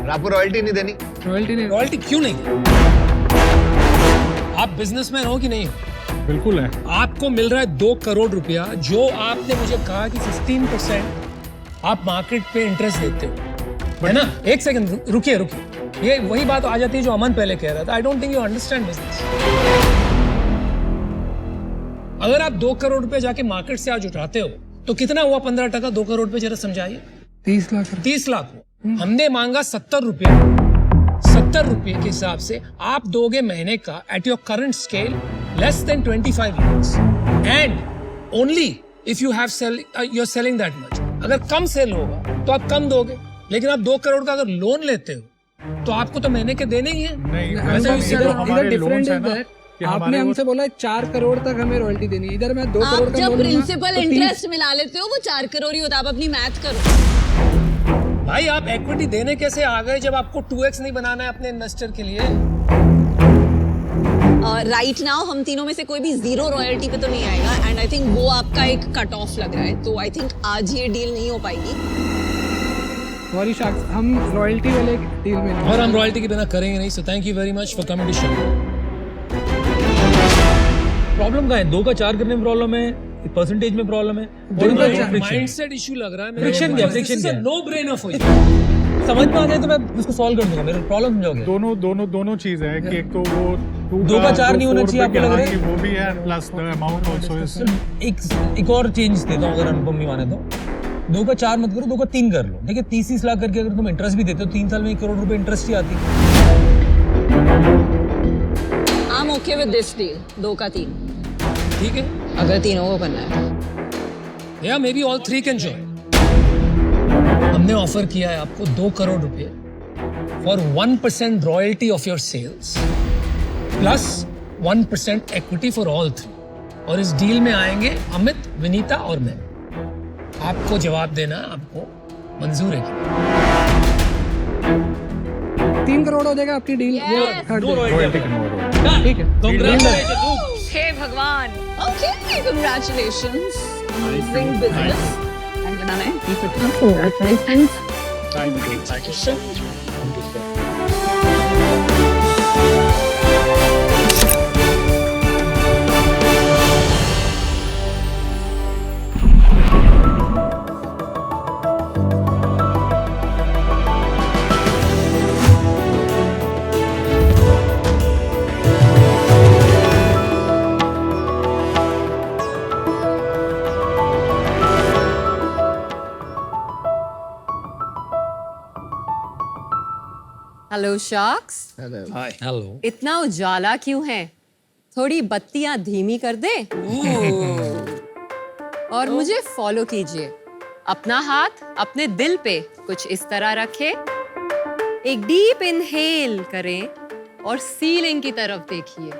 आपको रॉयल्टी नहीं देनी? रॉयल्टी नहीं। रॉयल्टी क्यों नहीं? आप बिजनेसमैन हो कि नहीं हो? बिल्कुल है। आपको मिल रहा है 2 करोड़ रुपया, जो आपने मुझे कहा कि 15% आप मार्केट पे इंटरेस्ट देते हो, है ना? एक सेकंड रुकिए। ये वही बात आ जाती है जो अमन पहले कह रहा था। I don't think you understand business. अगर आप 2 करोड़ रुपए जाके मार्केट से आज उठाते हो तो कितना हुआ 15%? 2 करोड़ पे जरा समझाइए। 30 लाख। 30 लाख हुआ। हमने मांगा 70 रुपये। 70 रुपये के हिसाब से आप दोगे महीने का at your current scale less than 25 lakhs, and only if you have you are selling that much. अगर कम सेल होगा तो आप कम दोगे, लेकिन आप 2 करोड़ का अगर लोन लेते हो तो आपको तो महीने के देने ही है। नहीं, इधर डिफरेंट है दैट आपने हमसे बोला 4 करोड़ तक हमें रॉयल्टी देनी है, इधर मैं 2 करोड़ आप का जब लोन प्रिंसिपल इंटरेस्ट मिला लेते हो वो 4 करोड़ ही होता है। आप अपनी मैथ करो। भाई आप इक्विटी देने कैसे आ गए जब आपको 2x नहीं बनाना है अपने इन्वेस्टर के लिए? राइट नाउ हम तीनों में से कोई भी जीरो रॉयल्टी पे तो नहीं आएगा एंड आई थिंक वो आपका एक कट ऑफ लग रहा है, तो आई थिंक आज ये डील नहीं हो पाएगी। सॉरी शार्क्स, हम रॉयल्टी वाले डील में नहीं। और हम रॉयल्टी के बिना करेंगे नहीं, so thank you very much for coming to show. Problem का है 2 का 4 करने में प्रॉब्लम है, परसेंटेज में प्रॉब्लम है, माइंडसेट इशू लग रहा है। फ्रिक्शन क्या, फ्रिक्शन क्या? No brainer for you. समझ में आ जाए तो मैं उसको सॉल्व कर दूंगा, मेरा प्रॉब्लम समझोगे? दोनों चीजें हैं कि एक तो वो 2 का 4 नहीं होना चाहिए आपको लग रहा है? वो भी है plus the amount also is. एक और चेंज देता हूँ अगर अनुपम नहीं माने तो। 2 का 4 मत करो, 2 का 3 कर लो, ठीक है? 30 लाख करके अगर तुम इंटरेस्ट भी देते हो 3 साल में 1 करोड़ रुपए इंटरेस्ट ही आती है। I am okay with this deal, 2 का 3, ठीक है, अगर तीनों को करना है। या maybe all 3 can join. हमने ऑफर किया है आपको 2 करोड़ रुपए for 1% royalty of your sales plus 1% equity for all 3। और इस डील में आएंगे अमित, विनीता और मैं। आपको जवाब देना, आपको मंजूर है कि 3 करोड़ हो जाएगा आपकी डील। वो थर्ड रॉयल्टी ठीक है। हे भगवान, okay, congratulations, amazing business and बनाना है। Hello sharks, hi. हेलो। इतना उजाला क्यों है? थोड़ी बत्तियां धीमी कर दे और मुझे फॉलो कीजिए। अपना हाथ अपने दिल पे कुछ इस तरह रखें, एक डीप इनहेल करें और सीलिंग की तरफ देखिए।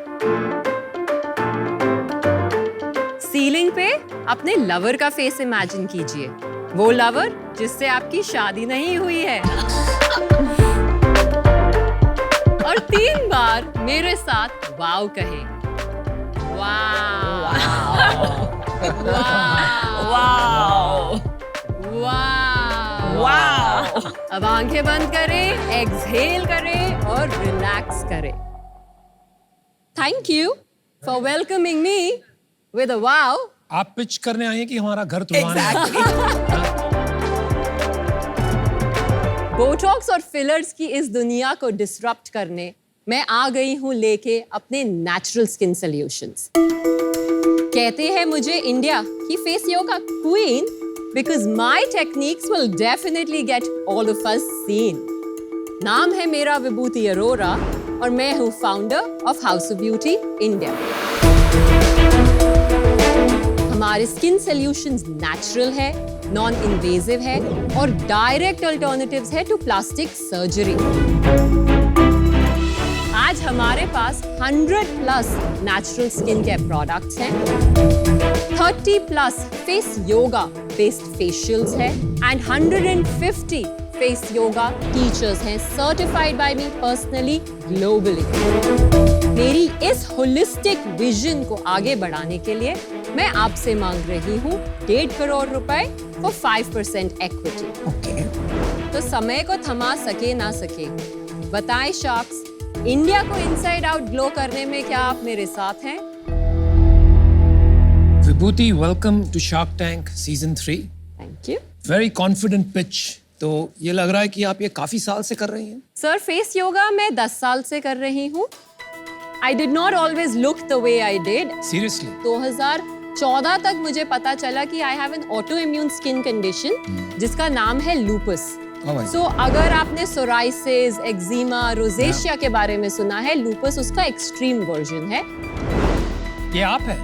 सीलिंग पे अपने लवर का फेस इमेजिन कीजिए, वो लवर जिससे आपकी शादी नहीं हुई है। और 3 बार मेरे साथ वाव कहें। वाव, वाव, वाव, वाव। अब आंखें बंद करें, एक्सहेल करें और रिलैक्स करें। Thank you for welcoming me with a wow. आप पिच करने आए हैं कि हमारा घर तुड़वाना है? बोटॉक्स और फिलर्स की इस दुनिया को डिसरप्ट करने मैं आ गई हूं लेके अपने नेचुरल स्किन सॉल्यूशंस। कहते हैं मुझे इंडिया की face yoga queen because my techniques will definitely get all of us seen. नाम है मेरा विभूति अरोरा और मैं हूं founder of House of Beauty India. हमारे स्किन सॉल्यूशंस नेचुरल है, नॉन इन्वेजिव है और डायरेक्ट अल्टरनेटिव्स है टू प्लास्टिक सर्जरी। आज हमारे पास 100+ नेचुरल स्किन केयर प्रोडक्ट्स हैं, 30+ फेस योगा बेस्ड फेशियल्स हैं एंड 150 फेस योगा टीचर्स हैं certified by me personally globally. मेरी इस होलिस्टिक विजन को आगे बढ़ाने के लिए मैं आपसे मांग रही हूँ 1.5 करोड़ रुपए फॉर 5% इक्विटी। तो समय को थमा सके ना सके, बताएं शार्क्स, इंडिया को इनसाइड आउट ग्लो करने में क्या आप मेरे साथ हैं? Vibhuti, welcome to shark tank season 3। Thank you. Very confident pitch. तो ये लग रहा है कि आप ये काफी साल से कर रही हैं? सर, फेस योगा मैं 10 साल से कर रही हूँ। I did not always look the way I did. Seriously? 2014 तक मुझे पता चला कि I have an autoimmune skin condition जिसका नाम है lupus. So अगर आपने psoriasis, eczema, rosacea के बारे में सुना है, lupus उसका extreme version है। ये आप है?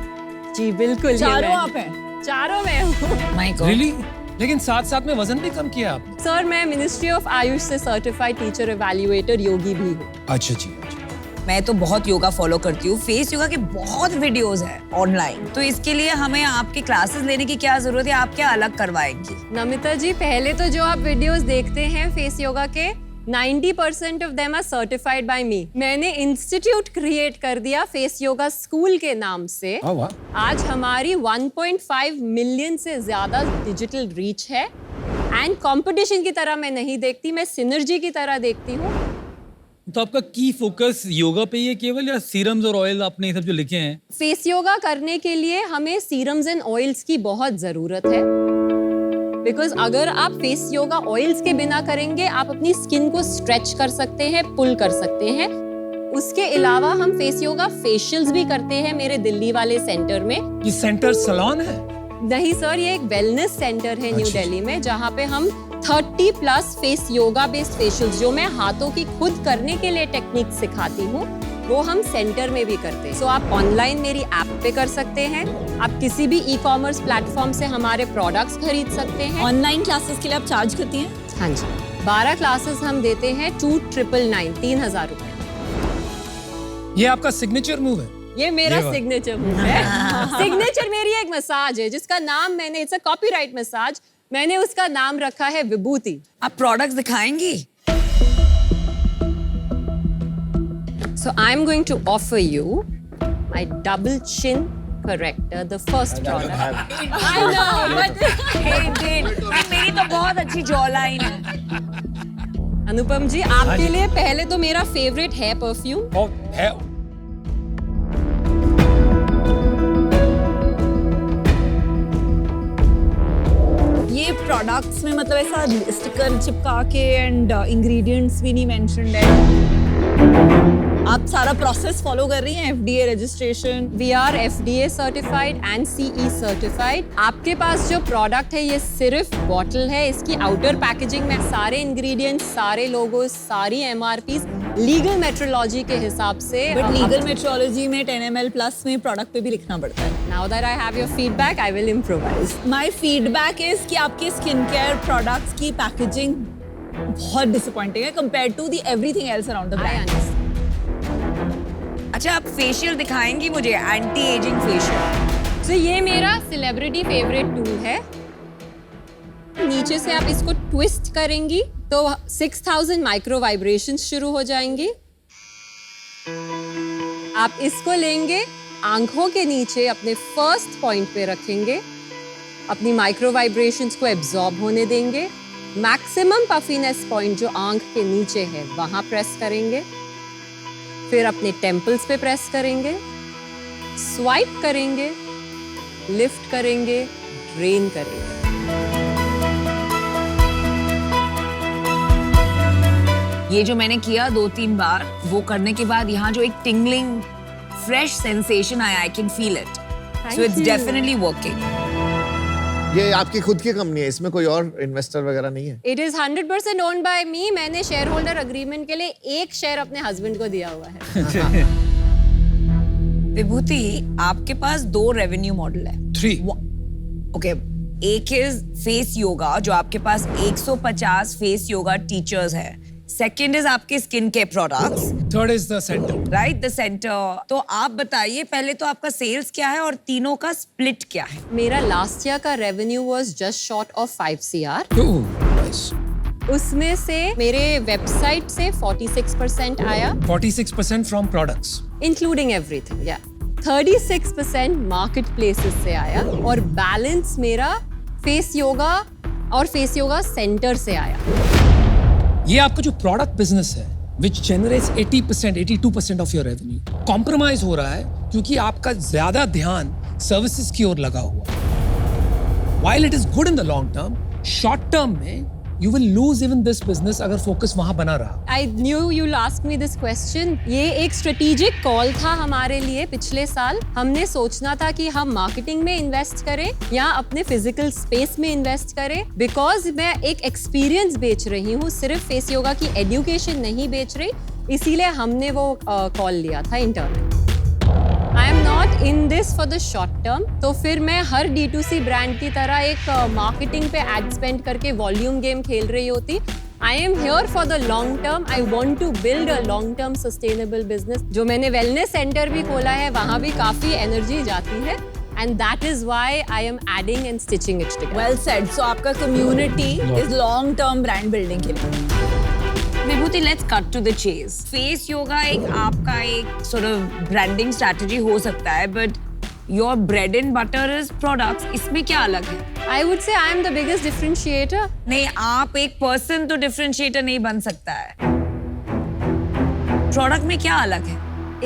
जी बिल्कुल। चारों आप हैं? चारों मैं हूँ। My God. Really? लेकिन साथ-साथ में वजन भी कम किया आपने? सर, मैं मिनिस्ट्री ऑफ आयुष से सर्टिफाइड टीचर इवैल्यूएटर योगी भी हूँ। अच्छा जी, अच्छा। मैं तो बहुत योगा फॉलो करती हूँ, फेस योगा के बहुत वीडियोस हैं ऑनलाइन, तो इसके लिए हमें आपके क्लासेस लेने की क्या जरूरत है? आप क्या अलग करवाएंगी? नमिता जी, पहले तो जो आप वीडियोस देखते हैं फेस योगा के 90% of them are certified by me. मैंने इंस्टीट्यूट क्रिएट कर दिया फेस योगा स्कूल के नाम से। आज हमारी 1.5 मिलियन से ज्यादा डिजिटल रीच है एंड कंपटीशन की तरह मैं नहीं देखती, मैं सिनर्जी की तरह देखती हूँ। तो आपका की फोकस योगा पे ही है केवल, या सीरम्स और ऑयल आपने ये सब जो लिखे हैं? फेस योगा करने के लिए हमें सीरम्स एंड ऑयल्स की बहुत जरूरत है, बिकॉज अगर आप फेस योगा ऑयल्स के बिना करेंगे आप अपनी स्किन को स्ट्रेच कर सकते हैं, पुल कर सकते हैं। उसके अलावा हम फेस योगा फेशियल्स भी करते हैं मेरे दिल्ली वाले सेंटर में। ये सेंटर सैलून है? नहीं सर, ये एक वेलनेस सेंटर है न्यू दिल्ली में, जहाँ पे हम 30+ फेस योगा बेस्ड फेशियल्स, जो मैं हाथों की खुद करने के लिए टेक्निक सिखाती हूँ, वो हम सेंटर में भी करते हैं। सो आप ऑनलाइन मेरी ऐप पे कर सकते हैं, आप किसी भी ई कॉमर्स प्लेटफॉर्म से हमारे प्रोडक्ट्स खरीद सकते हैं। ऑनलाइन क्लासेस के लिए आप चार्ज करती हैं? हाँ जी, 12 क्लासेस हम देते हैं 2,999, 3,000 रुपए। ये आपका सिग्नेचर मूव है? ये मेरा सिग्नेचर मूव है। सिग्नेचर मेरी एक मसाज है जिसका नाम मैंने, इट्स अ कॉपीराइट मसाज, मैंने उसका नाम रखा है विभूति। आप products दिखाएंगी? So I'm going to offer you my double chin corrector, the first product. I know, but it did. मेरी तो बहुत अच्छी जॉ लाइन है। अनुपम जी, आपके लिए पहले तो मेरा फेवरेट है परफ्यूम। है। ये प्रोडक्ट्स में मतलब ऐसा स्टिकर चिपका के एंड इंग्रेडिएंट्स भी नहीं मेंशन्ड है। आप सारा प्रोसेस फॉलो कर रही हैं? FDA registration? We are FDA certified and CE certified. आपके पास जो प्रोडक्ट है ये सिर्फ बॉटल है, इसकी आउटर पैकेजिंग में सारे इंग्रेडिएंट्स, सारे लोगोस, सारी MRPs लीगल मेट्रोलॉजी के हिसाब से। बट लीगल मेट्रोलॉजी में 10 ml प्लस में प्रोडक्ट पे भी लिखना पड़ता है। Now that I have your feedback, I will improvise. My feedback is कि आपके स्किन केयर प्रोडक्ट्स की पैकेजिंग बहुत डिसअपॉइंटिंग है compared to the everything else around the brand. अच्छा, आप फेशियल दिखाएंगी मुझे, एंटी एजिंग फेशियल। तो ये मेरा सेलिब्रिटी फेवरेट टूल है। नीचे से आप इसको ट्विस्ट करेंगी तो 6000 माइक्रो वाइब्रेशंस शुरू हो जाएंगी। आप इसको लेंगे, आंखों के नीचे अपने फर्स्ट पॉइंट पे रखेंगे, अपनी माइक्रो वाइब्रेशंस को एब्जॉर्ब होने देंगे। मैक्सिमम पफीनेस पॉइंट जो आंख के नीचे है वहां प्रेस करेंगे, फिर अपने टेम्पल्स पे प्रेस करेंगे, स्वाइप करेंगे, लिफ्ट करेंगे, ड्रेन करेंगे। ये जो मैंने किया 2-3 बार, वो करने के बाद यहाँ जो एक टिंगलिंग फ्रेश सेंसेशन आया, I can feel it, so it's definitely working. ये आपकी खुद की कंपनी है, इसमें कोई और इन्वेस्टर वगैरह नहीं है? It is 100% owned by me। मैंने शेयर होल्डर अग्रीमेंट के लिए एक शेयर अपने हस्बैंड को दिया हुआ है। विभूति, आपके पास 2 रेवेन्यू मॉडल है। 3। ओके, एक इज फेस योगा, जो आपके पास 150 फेस योगा टीचर्स है। सेकेंड इज आपके skin care products. Third is the centre. Right, the centre. तो आप बताइए पहले तो आपका सेल्स क्या है और तीनों का स्प्लिट क्या है? मेरा लास्ट ईयर का revenue was just short of 5 CR। उसमें से मेरे वेबसाइट से 46% आया। 46% फ्रॉम प्रोडक्ट्स इंक्लूडिंग एवरीथिंग, या 36% मार्केट प्लेसेस से आया, और बैलेंस मेरा फेस योगा और फेस योगा सेंटर से आया। ये आपका जो प्रोडक्ट बिजनेस है which generates 80%, 82% of your revenue, compromise हो रहा है क्योंकि आपका ज्यादा ध्यान सर्विसेज की ओर लगा हुआ। While it is good in the long term, short term में you will lose even this business अगर फोकस वहां बना रहा। I knew you'll ask me this question। ये एक स्ट्रेटेजिक कॉल था हमारे लिए। पिछले साल हमने सोचना था कि हम मार्केटिंग में इन्वेस्ट करें या अपने फिजिकल स्पेस में इन्वेस्ट करें, बिकॉज मैं एक एक्सपीरियंस बेच रही हूँ, सिर्फ फेस योगा की एजुकेशन नहीं बेच रही, इसीलिए हमने वो कॉल लिया था internal. I am not in this for the short term. तो फिर मैं हर D2C ब्रांड की तरह एक मार्केटिंग पे एड स्पेंड करके वॉल्यूम गेम खेल रही होती, I am here for the long term. I want to build a long term sustainable business. जो मैंने wellness center भी खोला है, वहाँ भी काफी energy जाती है. And that is why I am adding and stitching it together. Well said. So आपका community is long term brand building के लिए. विभूति, let's cut to the chase. Face yoga एक आपका एक sort of branding strategy हो सकता है, but your bread and butter is products. इसमें क्या अलग है? I would say I am the biggest differentiator. नहीं, आप एक person तो differentiator नहीं बन सकता है. Product में क्या अलग है?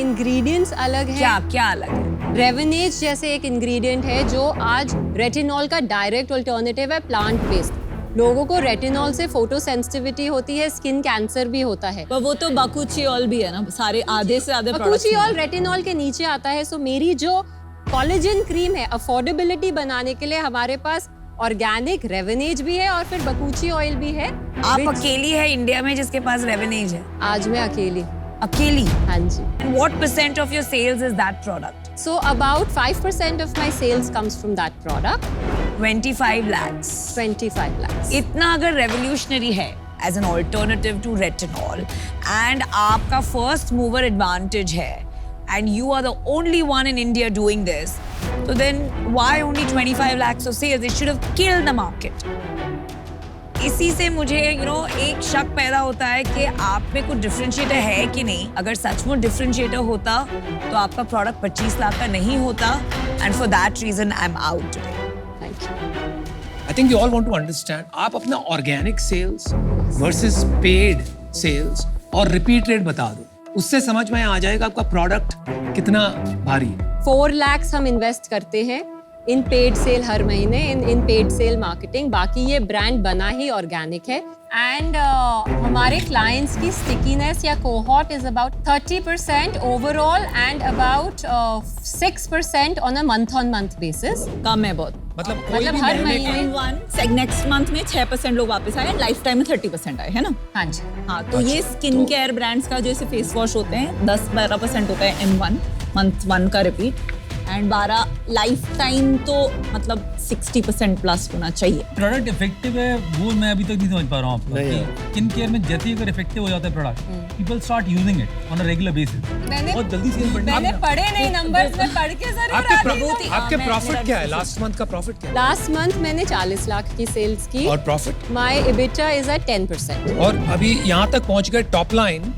Ingredients अलग है. क्या अलग है? Revenage जैसे एक ingredient है जो आज retinol का direct alternative है plant based. लोगों को रेटिनॉल से फोटो सेंसिटिविटी होती है, स्किन कैंसर भी होता है. पर वो तो बकुचियोल भी है ना, सारे आधे से आधे बकुचियोल रेटिनॉल के नीचे आता है. सो मेरी जो कोलेजन क्रीम है, अफोर्डेबिलिटी बनाने के लिए हमारे पास ऑर्गेनिक रेवेनेज भी है और फिर बकुची ऑयल भी है. आप अकेली है इंडिया में जिसके पास रेवेनेज है? आज मैं अकेली. हाँ जी. And what percent of your sales is that product? So about 5% of my sales comes from that product. 25 lakhs. 25 lakhs. इतना अगर revolutionary है as an alternative to retinol and आपका first mover advantage है and you are the only one in India doing this, so then why only 25 lakhs of sales? It should have killed the market. इसी से मुझे एक शक पैदा होता है कि आप में कुछ डिफरेंशिएटर है कि नहीं. अगर सचमुच डिफरेंशिएटर होता तो आपका प्रोडक्ट 25 लाख का नहीं होता. And for that reason I am out today. Thank you. I think you all want to understand, आप अपना organic sales versus paid sales और repeat rate बता दो. उससे समझ में आ जाएगा आपका प्रोडक्ट कितना भारी है. 4 lakhs हम इन्वेस्ट करते हैं इन पेड सेल हर महीने, इन पेड सेल मार्केटिंग. बाकी ये ब्रांड बना ही ऑर्गेनिक है. एंड हमारे क्लाइंट्स की स्टिकीनेस या cohort is about 30% overall and about 6% on a month on month basis. कम है बहुत. मतलब हर महीने नेक्स्ट मंथ में 6% लोग वापस आए, लाइफ टाइम में 30% आए, है ना? हाँ जी. हाँ, तो ये स्किन केयर ब्रांड्स का जैसे फेस वॉश होते हैं 10-12% होता है M1 मंथ 1 का रिपीट, एंड 12 लाइफ टाइम तो मतलब 60% प्लस होना चाहिए. प्रोडक्ट इफेक्टिव है वो मैं अभी तक नहीं समझ पा रहा हूँ आपको. स्किन केयर में जैसे ही अगर इफेक्टिव हो जाता है product, people start using it on a regular basis. बहुत जल्दी सेल बढ़ने. मैंने पढ़े नहीं नंबर्स में, पढ़ के जरूर. आपके प्रॉफिट क्या है? लास्ट मंथ का प्रॉफिट क्या है? लास्ट मंथ मैंने 40 लाख की सेल्स की. और profit? My EBITDA is at 10%. और अभी यहाँ तक पहुँच गए, टॉप लाइन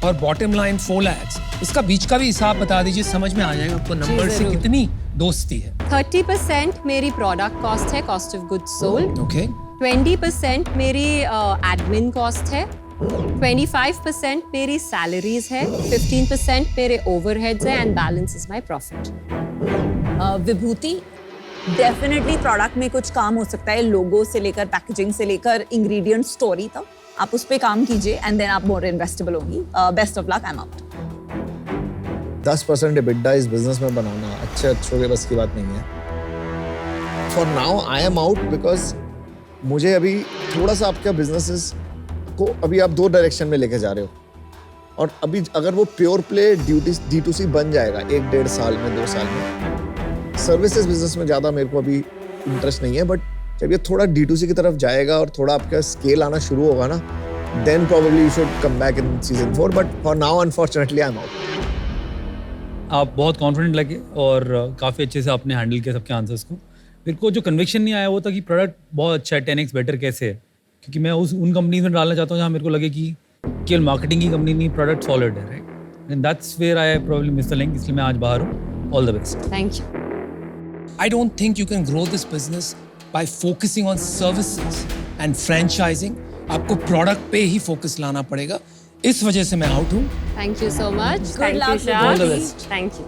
और बॉटम लाइन 4 lakhs. इसका बीच का भी हिसाब बता दीजिए, समझ में आ जाएगा आपको नंबर से कितनी दोस्ती है. 30% मेरी प्रोडक्ट कॉस्ट है, cost of goods sold. Okay. 20% मेरी एडमिन कॉस्ट है. 25% मेरी सैलरीज है. 15% मेरे ओवरहेड्स है and balance is my profit. Vibhuti, definitely product में कुछ काम हो सकता है, लोगो से लेकर पैकेजिंग से लेकर इंग्रेडिएंट स्टोरी तक. आप उस पे काम कीजिए एंड देन आप मोर इन्वेस्टेबल होंगी. Best of luck. I am out. 10% EBITDA इस बिजनेस में बनाना अच्छे के बस की बात नहीं है. For now I am out because मुझे अभी थोड़ा सा आपके बिजनेसेस को अभी आप 2 डायरेक्शन में लेके जा रहे हो, और अभी अगर वो प्योर प्ले D2C बन जाएगा 1-1.5 साल में, 2 साल में, सर्विसेज बिजनेस में ज़्यादा मेरे को अभी इंटरेस्ट नहीं है. बट जब ये थोड़ा D2C की तरफ जाएगा और थोड़ा आपका स्केल आना शुरू होगा ना, then probably you should come back in season 4. But for now, unfortunately, I'm out. आप बहुत कॉन्फिडेंट लगे और काफ़ी अच्छे से आपने हैंडल किया सबके आंसर्स को. मेरे को जो कन्विक्शन नहीं आया वो था कि प्रोडक्ट बहुत अच्छा है, 10x बेटर कैसे है. क्योंकि मैं उन कंपनीज में डालना चाहता हूँ जहाँ मेरे को लगे कि केवल मार्केटिंग की कंपनी नहीं, प्रोडक्ट सॉलिड है. Right. And that's where I probably miss the link. इसलिए मैं आज बाहर हूँ. All the best. Thank you. I don't think you can grow this business by focusing on services and franchising. आपको product पे ही focus लाना पड़ेगा. इस वजह से मैं आउट हूँ. Thank you so much. Good luck. All the best. Thank you.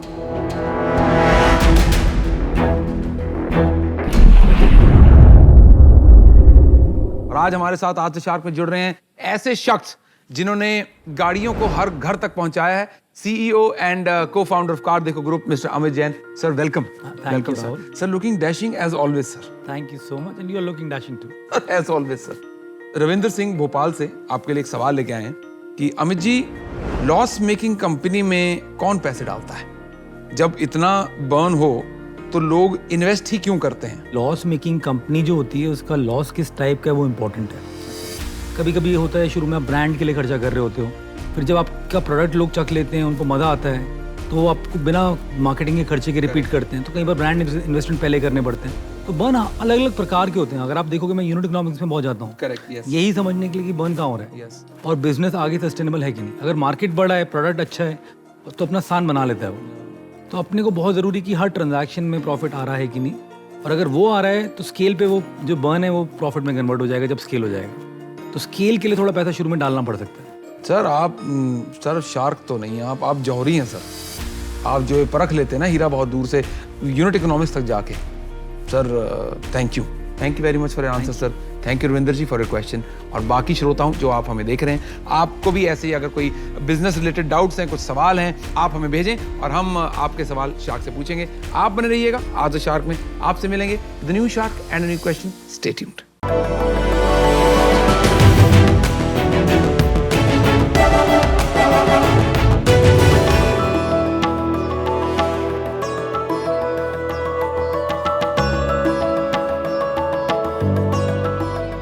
और आज हमारे साथ आज से शार्क में जुड़ रहे हैं ऐसे शख्स जिन्होंने गाड़ियों को हर घर तक पहुंचाया है. CEO and co-founder of Car Dekho Group, Mr. Amit Jain. Sir, welcome. Thank you, sir. Sir, looking dashing as always, sir. Thank you so much and you are looking dashing too. As always, sir. Ravindra Singh Bhopal से आपके लिए एक सवाल लेके आए हैं कि Amit ji, loss making company में कौन पैसे डालता है? जब इतना बर्न हो तो लोग इन्वेस्ट ही क्यों करते हैं? लॉस मेकिंग कंपनी जो होती है उसका लॉस किस टाइप का है वो इम्पोर्टेंट है. कभी कभी ये होता है शुरू में आप ब्रांड के लिए खर्चा कर रहे होते हो, फिर जब आपका प्रोडक्ट लोग चख लेते हैं, उनको मज़ा आता है, तो वो आपको बिना मार्केटिंग के खर्चे के रिपीट करते हैं, तो कई बार ब्रांड इन्वेस्टमेंट पहले करने पड़ते हैं। तो बर्न अलग अलग प्रकार के होते हैं। अगर आप देखोगे, मैं यूनिट इकोनॉमिक्स में बहुत जाता हूँ, करेक्ट, यस, यही समझने के लिए कि बर्न कहाँ हो रहा है यस, और बिजनेस आगे सस्टेनेबल है कि नहीं। अगर मार्केट बड़ा है, प्रोडक्ट अच्छा है, तो अपना स्थान बना लेता है वो। तो अपने को बहुत ज़रूरी कि हर ट्रांजैक्शन में प्रॉफिट आ रहा है कि नहीं, और अगर वो आ रहा है तो स्केल पे वो जो बर्न है वो प्रॉफिट में कन्वर्ट हो जाएगा जब स्केल हो जाएगा। तो स्केल के लिए थोड़ा पैसा शुरू में डालना पड़ सकता है। सर आप सर शार्क तो नहीं हैं आप जौहरी हैं सर। आप जो ये परख लेते हैं ना हीरा बहुत दूर से, यूनिट इकोनॉमिक्स तक जाके। Sir thank you very much for your answer sir. Thank you Ravinder ji for your question. और बाकी श्रोताओं जो आप हमें देख रहे हैं, आपको भी ऐसे ही अगर कोई बिजनेस रिलेटेड डाउट्स हैं, कुछ सवाल हैं, आप हमें भेजें और हम आपके सवाल शार्क से पूछेंगे। आप बने रहिएगा आज द शार्क में, आपसे मिलेंगे the new shark and new question. Stay tuned.